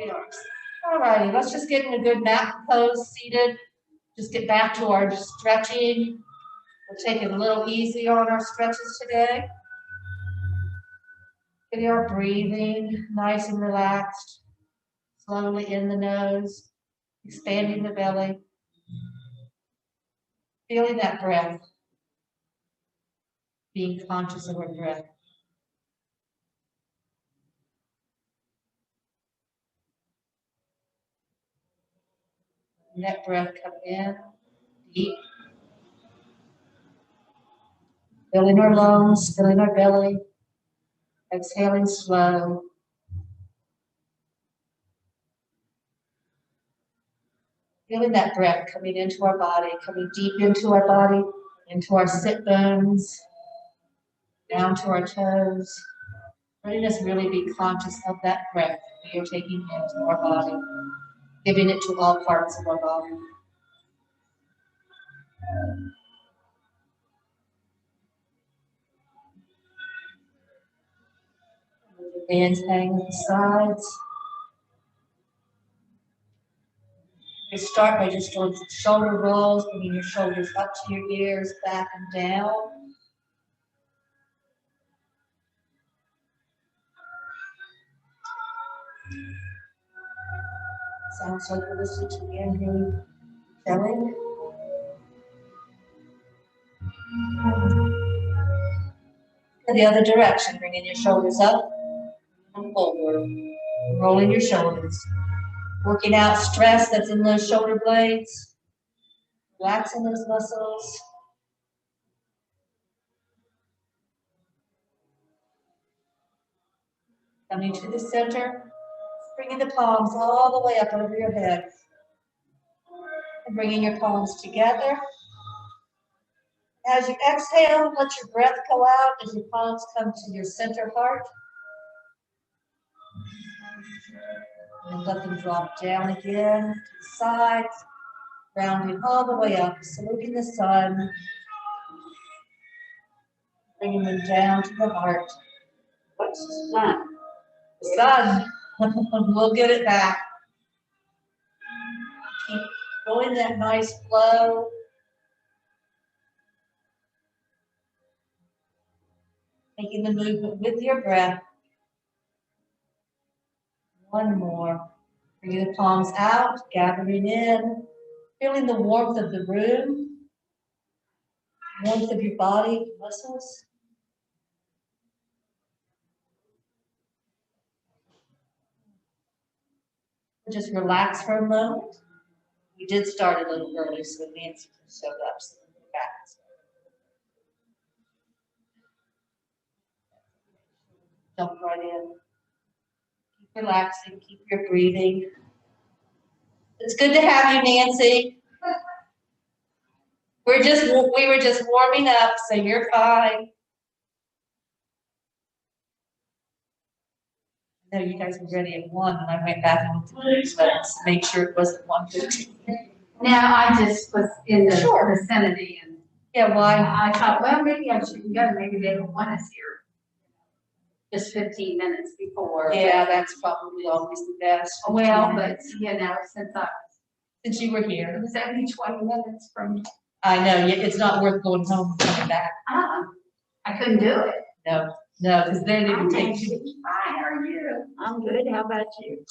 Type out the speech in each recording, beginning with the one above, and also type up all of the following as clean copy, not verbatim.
All righty, let's just get in a good mat pose, seated. Just get back to our stretching. We'll take it a little easy on our stretches today. Getting our breathing nice and relaxed. Slowly in the nose, expanding the belly. Feeling that breath. Being conscious of our breath. Let that breath come in, deep. Filling our lungs, filling our belly. Exhaling slow. Feeling that breath coming into our body, coming deep into our body, into our sit bones, down to our toes. Letting us really be conscious of that breath we are taking into our body, giving it to all parts of our body. Hands hanging at the sides. You start by just doing some shoulder rolls, bringing your shoulders up to your ears, back and down. Sounds like you're listening to the Andrew belly. And the other direction, bringing your shoulders up and forward, rolling your shoulders. Working out stress that's in those shoulder blades, relaxing those muscles. Coming to the center, bringing the palms all the way up over your head. And bringing your palms together. As you exhale, let your breath go out as your palms come to your center heart. And let them drop down again to the sides, rounding all the way up, saluting the sun. Bringing them down to the heart. What's the sun? The sun. We'll get it back. Keep going that nice flow. Making the movement with your breath. One more. Bringing the palms out, gathering in, feeling the warmth of the room, warmth of your body, muscles. Just relax for a moment. We did start a little early, so Nancy showed up. So we're back. Jump right in. Keep relaxing, keep your breathing. It's good to have you, Nancy. We were just warming up, so you're fine. I know you guys were ready at 1, and I went back and looked at the notes, make sure it wasn't 1:15. No, I just was in the Sure. vicinity, and Yeah, why? I thought, well, maybe I shouldn't go. Maybe they don't want us here. Just 15 minutes before. Yeah, that's probably always the best. Well, but since you were it here, was only 20 minutes from. I know it's not worth going home and coming back. I couldn't do it. No, because then it would take you. Hi, how are you? I'm good. How about you?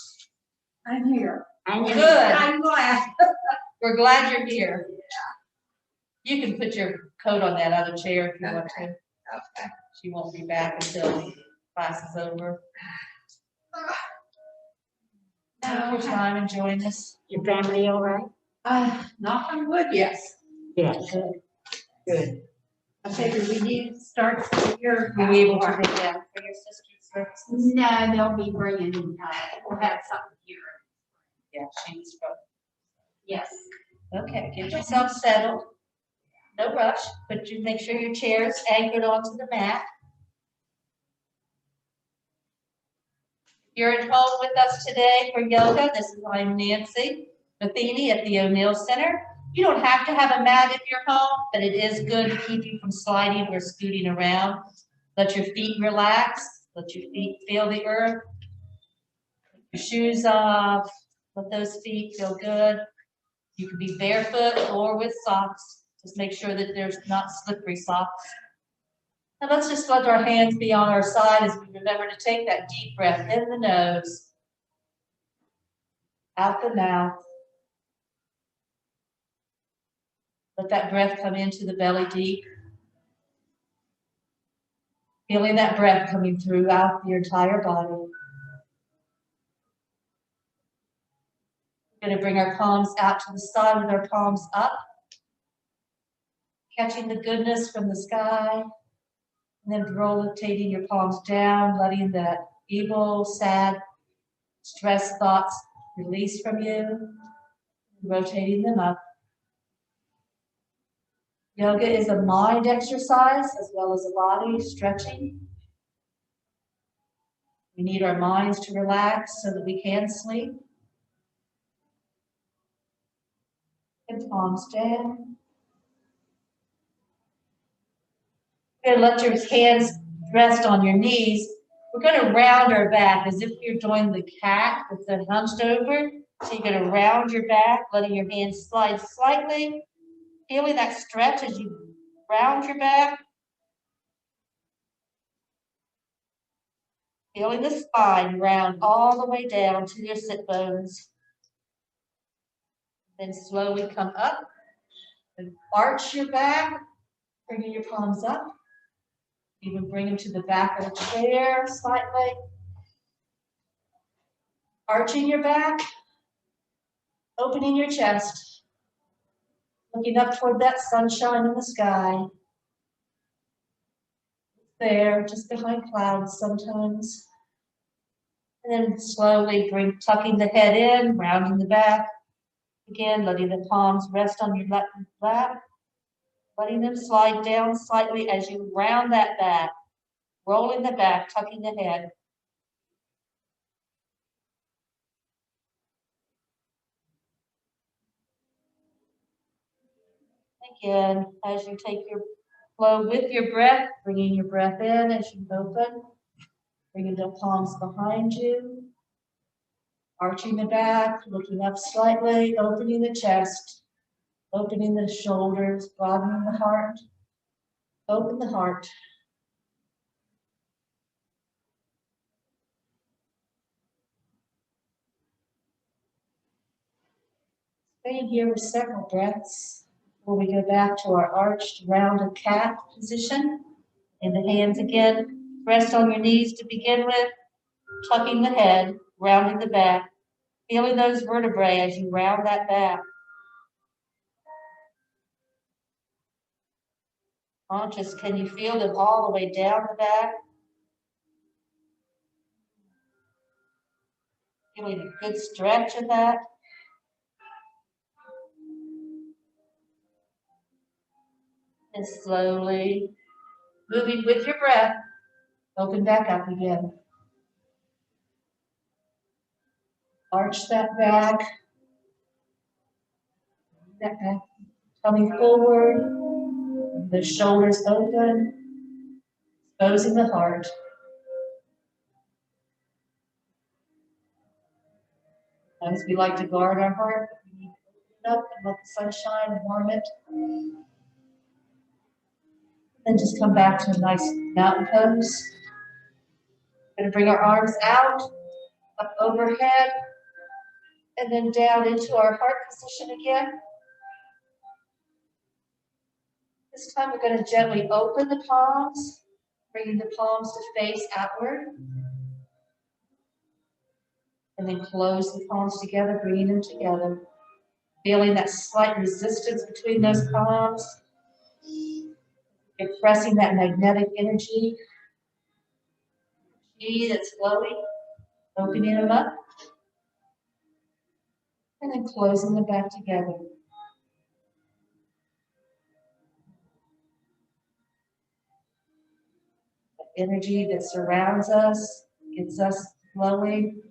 I'm here. I'm good. I'm glad. We're glad you're here. You can put your coat on that other chair if you want to. Okay. She won't be back until class is over. Take your time enjoying this. Your family all right? Knock on wood, yes. Yes. Good. I figured we need to start your. Were you able to bring down for your sister's services? No, they'll be bringing, we'll have something here. Yeah, she's from. Yes. Okay, get yourself settled. No rush, but you make sure your chair is anchored onto the mat. You're at home with us today for yoga. I'm Nancy Matheny at the O'Neill Center. You don't have to have a mat if you're home, but it is good to keep you from sliding or scooting around. Let your feet relax. Let your feet feel the earth. Your shoes off, let those feet feel good. You can be barefoot or with socks. Just make sure that there's not slippery socks. And let's just let our hands be on our side as we remember to take that deep breath in the nose, out the mouth. Let that breath come into the belly deep. Feeling that breath coming throughout your entire body. We're going to bring our palms out to the side with our palms up. Catching the goodness from the sky. And then rotating your palms down, letting that evil, sad, stress thoughts release from you. Rotating them up. Yoga is a mind exercise as well as a body stretching. We need our minds to relax so that we can sleep. And palms down. You're going to let your hands rest on your knees. We're going to round our back as if you're doing the cat with the hunched over. So you're going to round your back, letting your hands slide slightly. Feeling that stretch as you round your back. Feeling the spine round all the way down to your sit bones. Then slowly come up and arch your back, bringing your palms up. Even bring them to the back of the chair slightly. Arching your back, opening your chest, looking up toward that sunshine in the sky. There, just behind clouds sometimes. And then slowly tucking the head in, rounding the back. Again, letting the palms rest on your lap. Letting them slide down slightly as you round that back. Rolling the back, tucking the head. Again, as you take your flow with your breath, bringing your breath in as you open. Bringing the palms behind you. Arching the back, looking up slightly, opening the chest. Opening the shoulders, broadening the heart. Open the heart. Staying here with several breaths before we go back to our arched, rounded cat position. In the hands again, rest on your knees to begin with, tucking the head, rounding the back, feeling those vertebrae as you round that back. Conscious, can you feel them all the way down the back? Feeling a good stretch of that. And slowly, moving with your breath, open back up again. Arch that back. That back coming forward. The shoulders open, exposing the heart. As we like to guard our heart, we need to open it up and let the sunshine warm it. Then just come back to a nice mountain pose. We're going to bring our arms out, up overhead, and then down into our heart position again. This time we're going to gently open the palms, bringing the palms to face outward. And then close the palms together, bringing them together. Feeling that slight resistance between those palms. You're pressing that magnetic energy that's flowing, opening them up. And then closing them back together. The energy that surrounds us, gets us flowing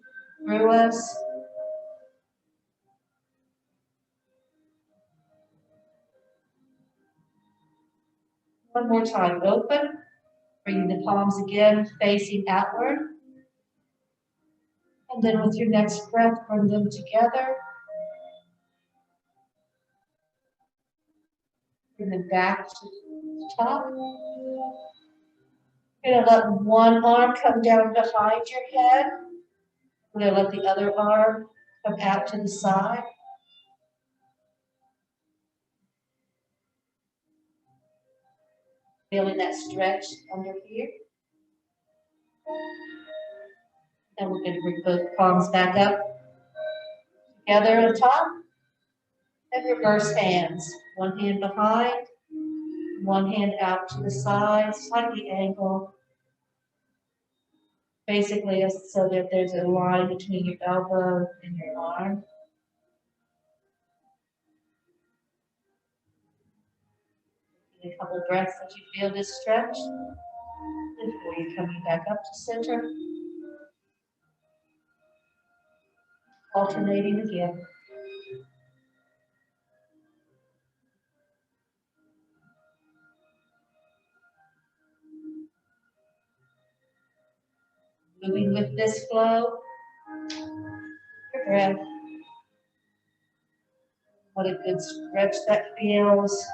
through us. One more time, open, bringing the palms again, facing outward. And then with your next breath, bring them together. Bring them back to the top. You're gonna let one arm come down behind your head. We're gonna let the other arm come out to the side. Feeling that stretch under here. Then we're going to bring both palms back up together on top and reverse hands. One hand behind, one hand out to the side, slightly angled. Basically, so that there's a line between your elbow and your arm. A couple breaths as you feel this stretch before you're coming back up to center. Alternating again. Moving with this flow. Your breath. What a good stretch that feels.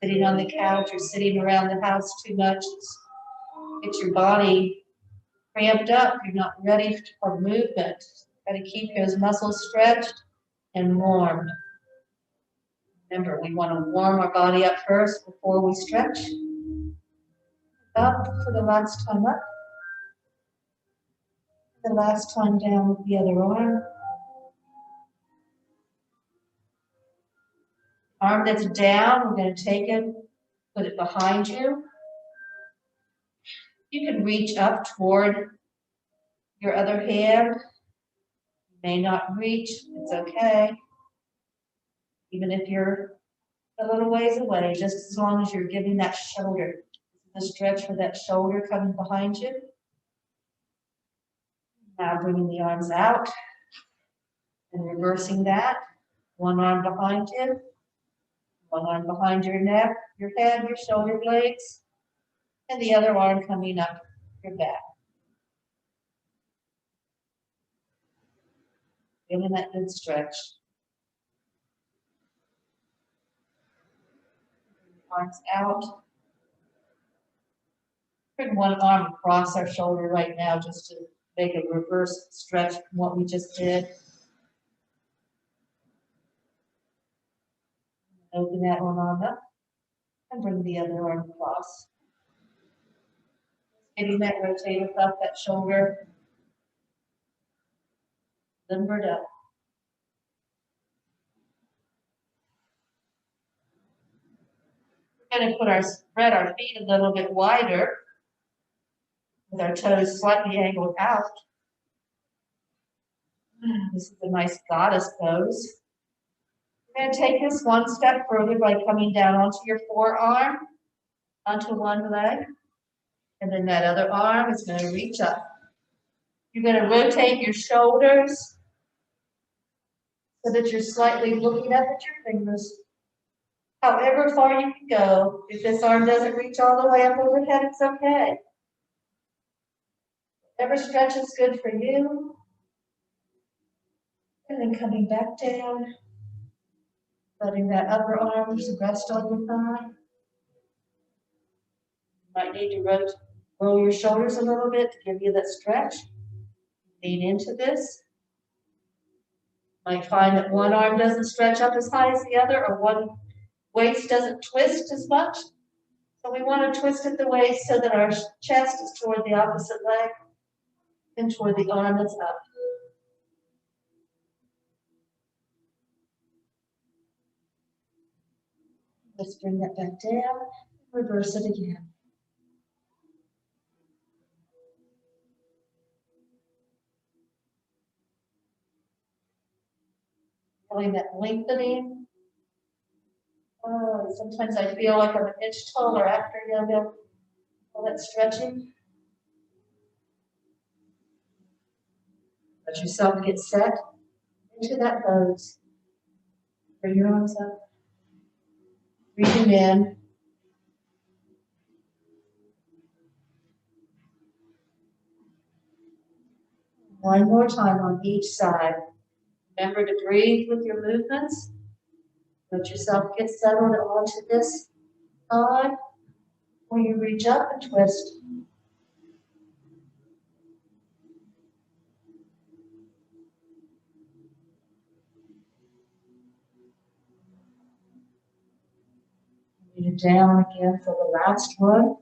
Sitting on the couch or sitting around the house too much, get your body cramped up. You're not ready for movement. Got to keep those muscles stretched and warmed. Remember, we want to warm our body up first before we stretch. Up for the last time up. The last time down with the other arm. Arm that's down, we're going to take it, put it behind you. You can reach up toward your other hand. You may not reach, it's okay. Even if you're a little ways away, just as long as you're giving that shoulder, the stretch for that shoulder coming behind you. Now bringing the arms out and reversing that. One arm behind you. One arm behind your neck, your head, your shoulder blades, and the other arm coming up your back. Feeling that good stretch. Arms out. Bring one arm across our shoulder right now just to make a reverse stretch from what we just did. Open that one arm up and bring the other arm across. Getting that rotator cuff, that shoulder limbered up. We're going to spread our feet a little bit wider with our toes slightly angled out. This is a nice goddess pose. We're going to take this one step further by coming down onto your forearm, onto one leg, and then that other arm is going to reach up. You're going to rotate your shoulders so that you're slightly looking up at your fingers. However far you can go. If this arm doesn't reach all the way up overhead, it's okay. Whatever stretch is good for you. And then coming back down. Letting that upper arm rest on your thigh. You might need to roll your shoulders a little bit to give you that stretch. Lean into this. Might find that one arm doesn't stretch up as high as the other, or one waist doesn't twist as much. So we want to twist at the waist so that our chest is toward the opposite leg and toward the arm that's up. Let's bring that back down, reverse it again. Feeling that lengthening. Oh, sometimes I feel like I'm an inch taller after yoga. All that stretching. Let yourself get set into that pose. Bring your arms up. Breathing in. One more time on each side. Remember to breathe with your movements. Let yourself get settled onto this side. When you reach up and twist. Bring it down again for the last one.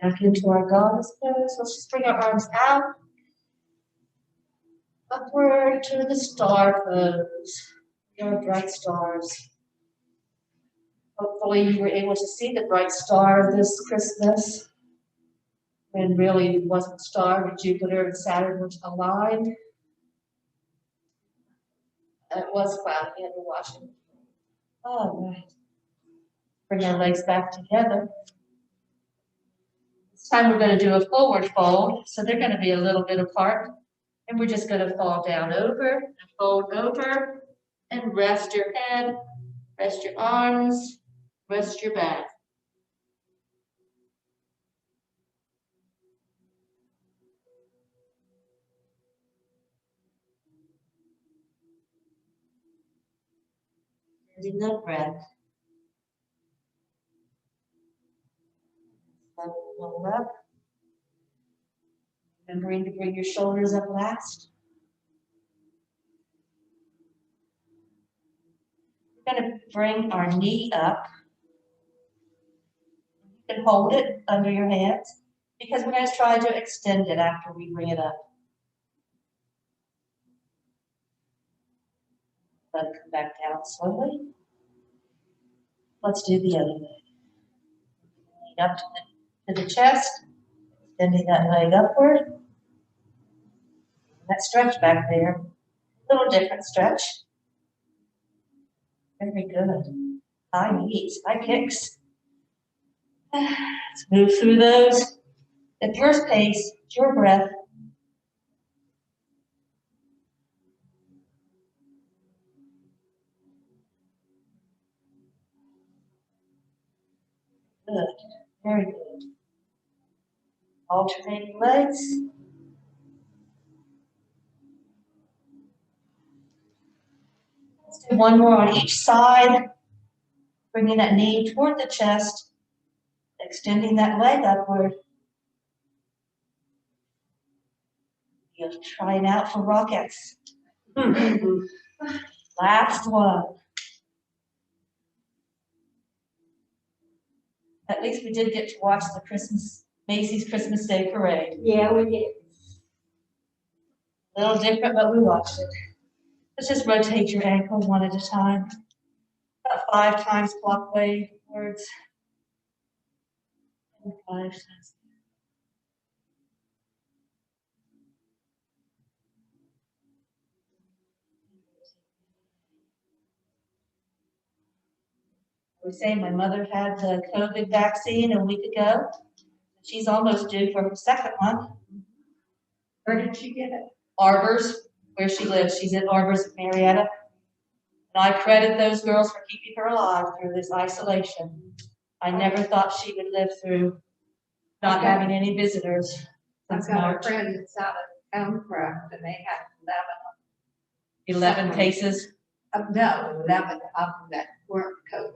Back into our goddess pose. Let's just bring our arms out. Upward to the star pose. We are bright stars. Hopefully you were able to see the bright star this Christmas. When really it wasn't a star, when Jupiter and Saturn were aligned. It was cloudy under Washington. All right. Bring our legs back together. This time we're going to do a forward fold. So they're going to be a little bit apart. And we're just going to fall down over and fold over and rest your head, rest your arms, rest your back. Using the breath. Roll up. Remembering to bring your shoulders up last. We're going to bring our knee up. You can hold it under your hands because we're going to try to extend it after we bring it up. Let it come back down slowly. Let's do the other leg. Lean up to the chest, extending that leg upward. That stretch back there, a little different stretch. Very good. High knees, high kicks. Let's move through those at your pace, at your breath. Good, very good. Alternating legs. Let's do one more on each side. Bringing that knee toward the chest, extending that leg upward. You're trying out for Rockettes. Last one. At least we did get to watch the Macy's Christmas Day Parade. Yeah, we did. A little different, but we watched it. Let's just rotate your ankle one at a time. About 5 times clockways. And 5 times. We say my mother had the COVID vaccine a week ago. She's almost due for her second one. Where did she get it? Arbors, where she lives. She's in Arbors at Marietta. And I credit those girls for keeping her alive through this isolation. I never thought she would live through not having any visitors I've since got a March. friend that's out of Elmcroft and they had 11 cases. no, 11 of them that weren't COVID.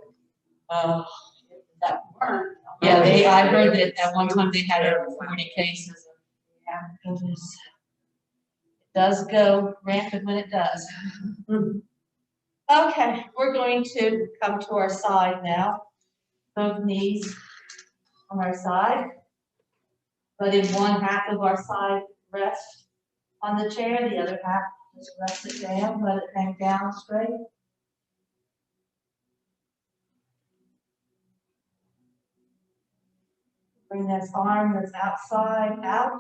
That weren't. Yeah, I heard that at one time they had over 40 cases. Yeah. Goodness. It does go rampant when it does. Okay, we're going to come to our side now. Both knees on our side. But in one half of our side rest on the chair, the other half just rest it down, let it hang down straight. Bring this arm that's outside out.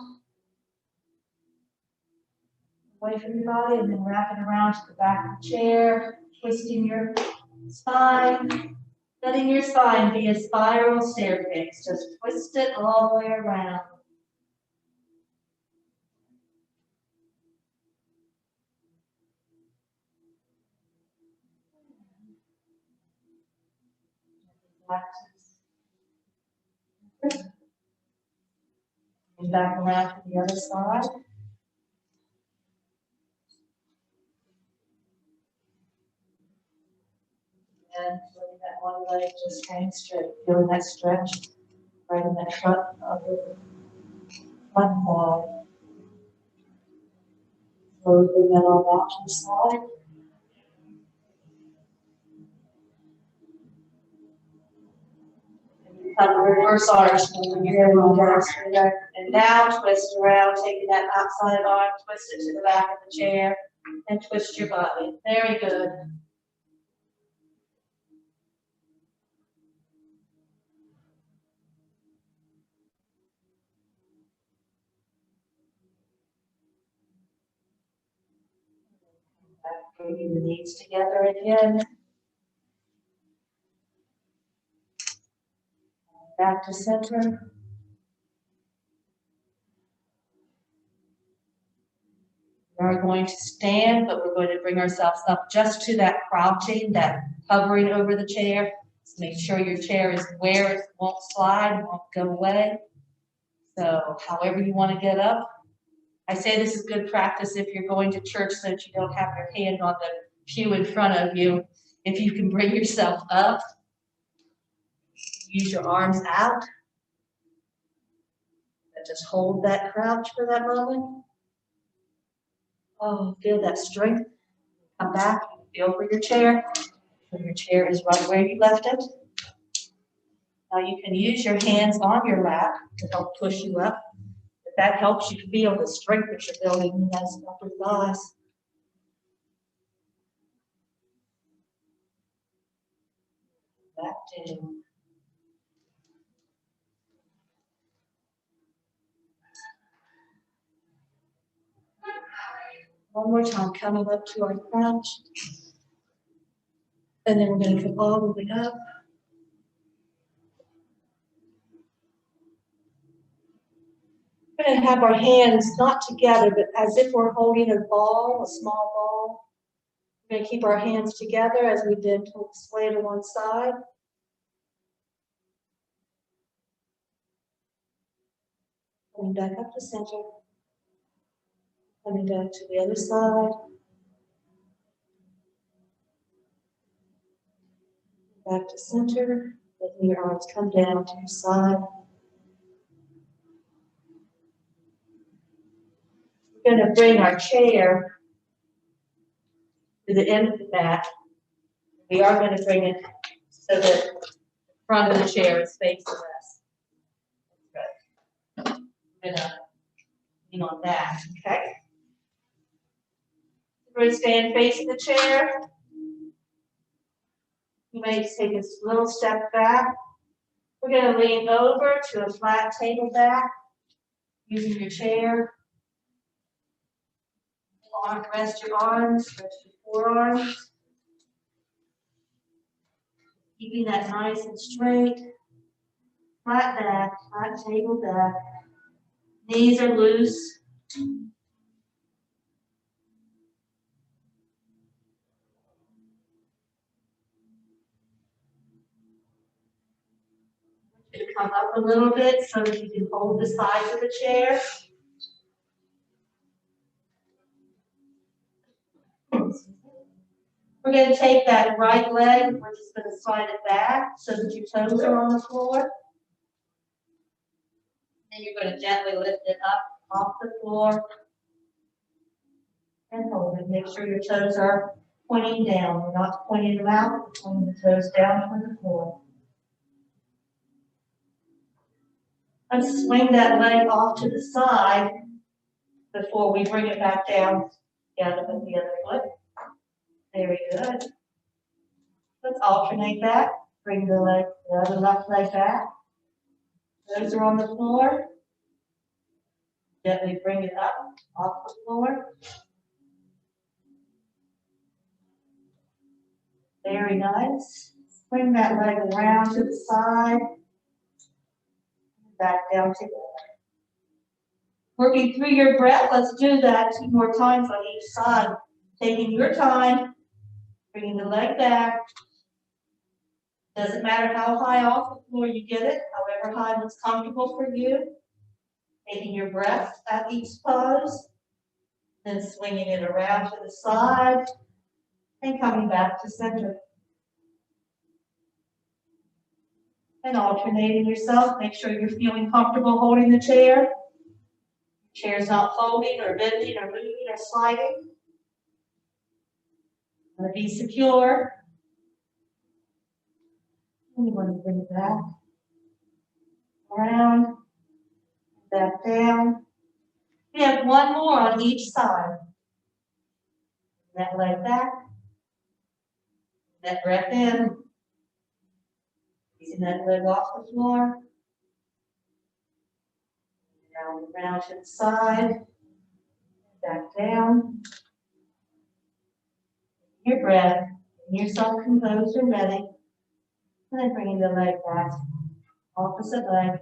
Away from your body and then wrap it around to the back of the chair, twisting your spine, letting your spine be a spiral staircase. Just twist it all the way around. Back to and back around to the other side. And letting that one leg just hang straight, feeling that stretch right in that front of the front wall. Slowly bring that all out to the side. Come reverse arch, here we go, and now twist around, taking that outside arm, twist it to the back of the chair, and twist your body. Very good. Back, bringing the knees together again. Back to center. We are going to stand, but we're going to bring ourselves up just to that crouching, that hovering over the chair. So make sure your chair is where it won't slide, won't go away. So however you want to get up. I say this is good practice if you're going to church so that you don't have your hand on the pew in front of you. If you can bring yourself up, use your arms out. And just hold that crouch for that moment. Oh, feel that strength. Come back, feel for your chair. So your chair is right where you left it. Now you can use your hands on your lap to help push you up. If that helps you feel the strength that you're building in those upper thighs. Back down. One more time, coming up to our crouch. And then we're going to come all the way up. We're going to have our hands not together, but as if we're holding a ball, a small ball. We're going to keep our hands together as we did to sway to one side. Coming back up to center. Coming back to the other side. Back to center. Letting your arms come down to your side. We're going to bring our chair to the end of the mat. We are going to bring it so that the front of the chair is facing us. Good. We're going to lean on that, okay? We're going to stand facing the chair. You may take a little step back. We're going to lean over to a flat table back using your chair. Rest your arms, rest your forearms. Keeping that nice and straight. Flat back, flat table back. Knees are loose. Come up a little bit so that you can hold the sides of the chair. We're going to take that right leg, we're just going to slide it back so that your toes are on the floor. Then you're going to gently lift it up off the floor and hold it. Make sure your toes are pointing down. We're not pointing them out, we're pointing the toes down toward the floor. Let's swing that leg off to the side before we bring it back down together with the other foot. Very good. Let's alternate that. Bring the other left leg back. Toes are on the floor. Gently bring it up off the floor. Very nice. Bring that leg around to the side. Back down together. Working through your breath, let's do that 2 more times on each side. Taking your time, bringing the leg back, Doesn't matter how high off the floor you get it, however high looks comfortable for you. Taking your breath at each pose, then swinging it around to the side and coming back to center. And alternating yourself, make sure you're feeling comfortable holding the chair. Chair's not folding or bending or moving or sliding. Want to be secure. And you want to bring it back, around, back down. We have one more on each side. That leg back. That breath in. Using that leg off the floor. Down, around to the side. Back down. Your breath. Getting yourself composed and ready. And then bringing the leg back. Opposite leg.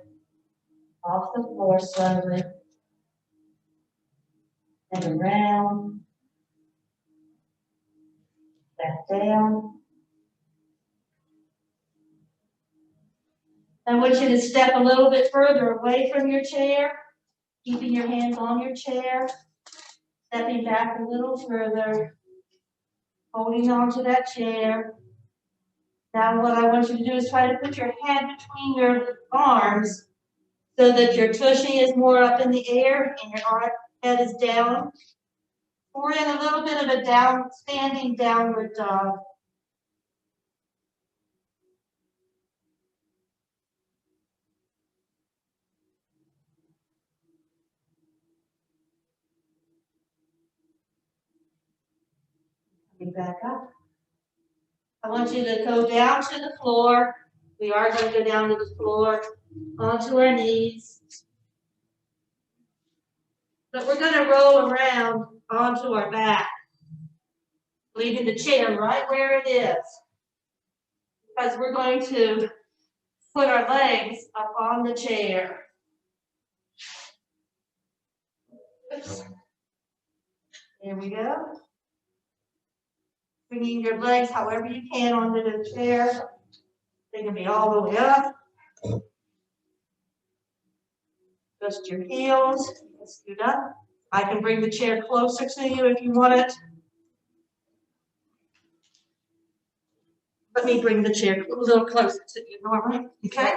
Off the floor slowly. And around. Back down. I want you to step a little bit further away from your chair, keeping your hands on your chair, stepping back a little further, holding on to that chair. Now what I want you to do is try to put your head between your arms so that your tushy is more up in the air and your head is down. We're in a little bit of a standing downward dog. Back up. I want you to go down to the floor. We are going to go down to the floor, onto our knees. But we're going to roll around onto our back, leaving the chair right where it is. Because we're going to put our legs up on the chair. Oops. Here we go. Bringing your legs however you can onto the chair. They can be all the way up. Just your heels. Scoot up. I can bring the chair closer to you if you want it. Let me bring the chair a little closer to you, Norma. Okay?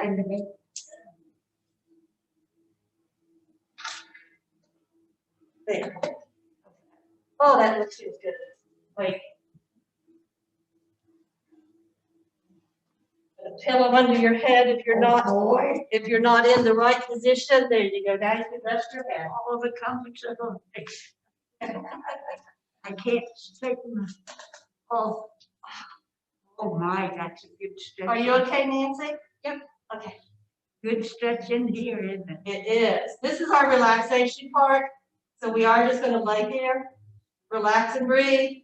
There. Oh, that looks good. Wait. A pillow under your head if you're not in the right position. There you go. Now you can rest your head. All of the comforts of them. I can't take them off. Oh my, that's a good stretch. Are you okay, Nancy? Yep. Okay. Good stretch in here, isn't it? It is. This is our relaxation part. So we are just going to lay here, relax and breathe.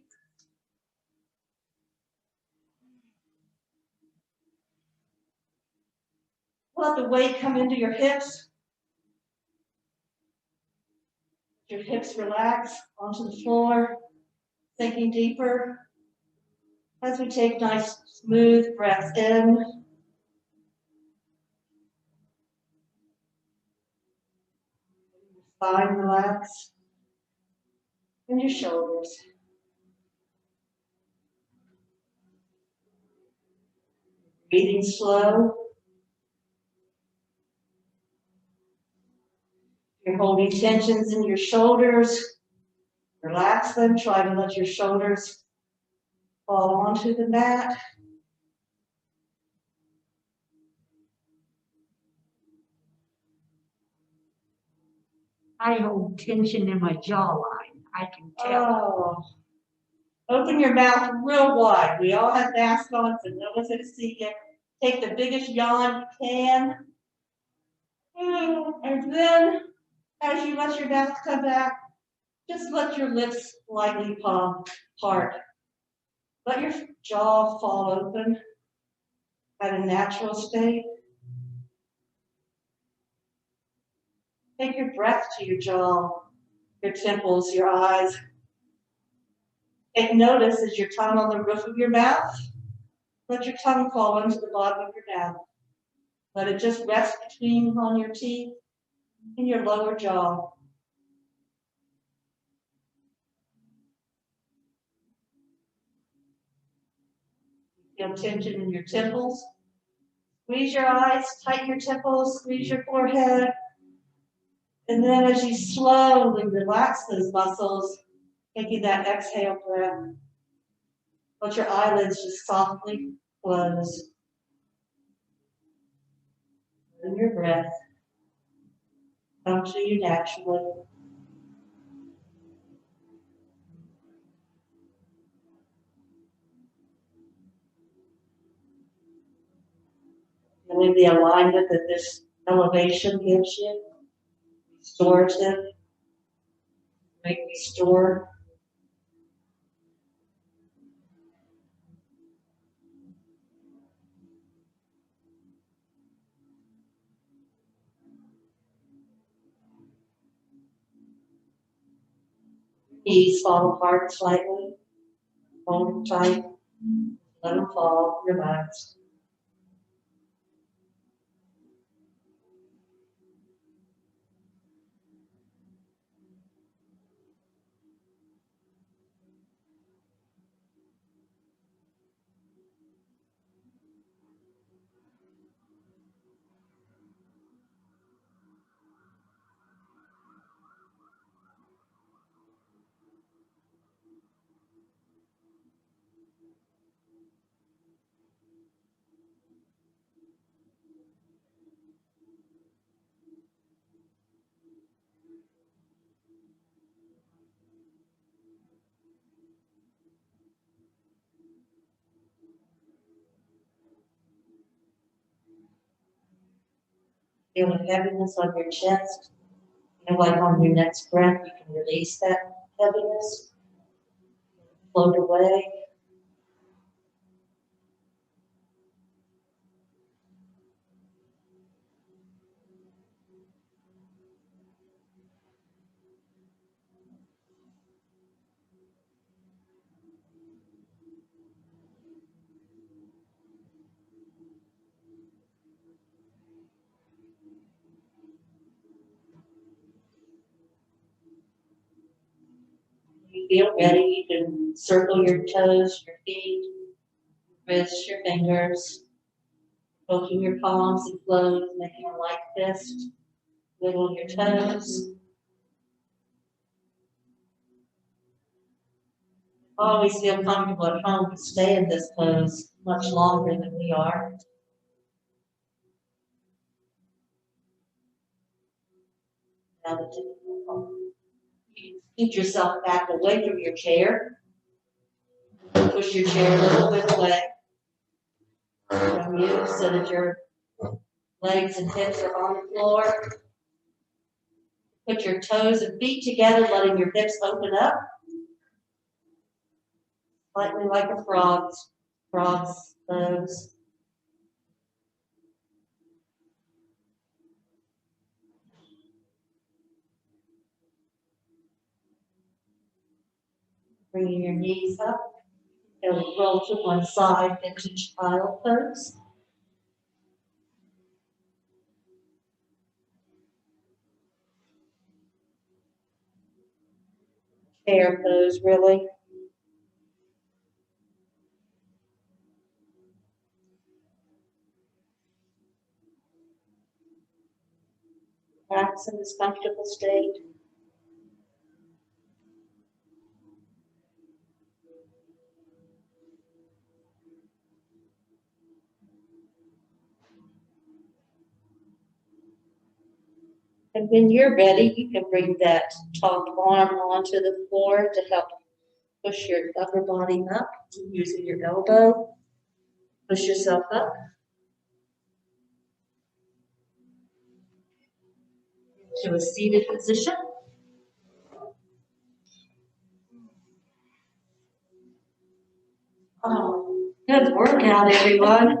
Let the weight come into your hips. Your hips relax onto the floor, sinking deeper. As we take nice, smooth breaths in. Spine relax. And your shoulders. Breathing slow. You're holding tensions in your shoulders. Relax them. Try to let your shoulders fall onto the mat. I hold tension in my jawline. I can tell. Oh. Open your mouth real wide. We all have masks on, so no one's going to see you. Take the biggest yawn you can. And then, as you let your mouth come back, just let your lips slightly part. Let your jaw fall open at a natural state. Take your breath to your jaw, your temples, your eyes. Take notice as your tongue on the roof of your mouth. Let your tongue fall into the bottom of your mouth. Let it just rest between on your teeth and your lower jaw. Feel tension in your temples. Squeeze your eyes, tighten your temples, squeeze your forehead. And then as you slowly relax those muscles, taking that exhale breath, let your eyelids just softly close. And your breath come to you naturally. Feeling the alignment that this elevation gives you, restorative, restore. Knees fall apart slightly, hold them tight, let them fall, relax. Feel a heaviness on your chest. And like on your next breath, you can release that heaviness, float away. You feel ready, you can circle your toes, your feet, wrist, your fingers, poking your palms and float, making a light fist, wiggle your toes. Always feel comfortable at home to stay in this pose much longer than we are. Now that you scoot yourself back away from your chair. Push your chair a little bit away from you so that your legs and hips are on the floor. Put your toes and feet together, letting your hips open up. Slightly like a frog's pose. Bringing your knees up. And roll to one side into child pose. Chair pose, really. Relax in this comfortable state. And when you're ready, you can bring that top arm onto the floor to help push your upper body up using your elbow. Push yourself up. To a seated position. Oh, good workout, everyone.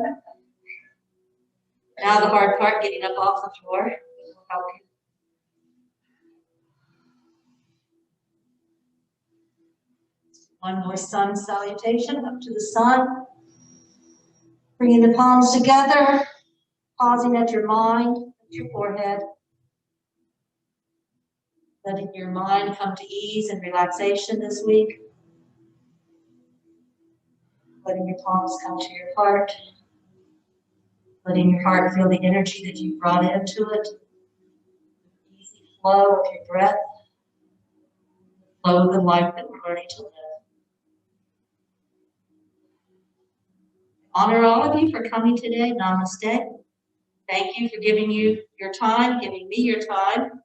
Now the hard part, getting up off the floor. Okay. One more sun salutation up to the sun. Bringing the palms together, pausing at your mind, at your forehead. Letting your mind come to ease and relaxation this week. Letting your palms come to your heart. Letting your heart feel the energy that you brought into it. Easy flow of your breath. Flow of the life that we're learning to live. Honor all of you for coming today. Namaste. Thank you for giving you your time, giving me your time.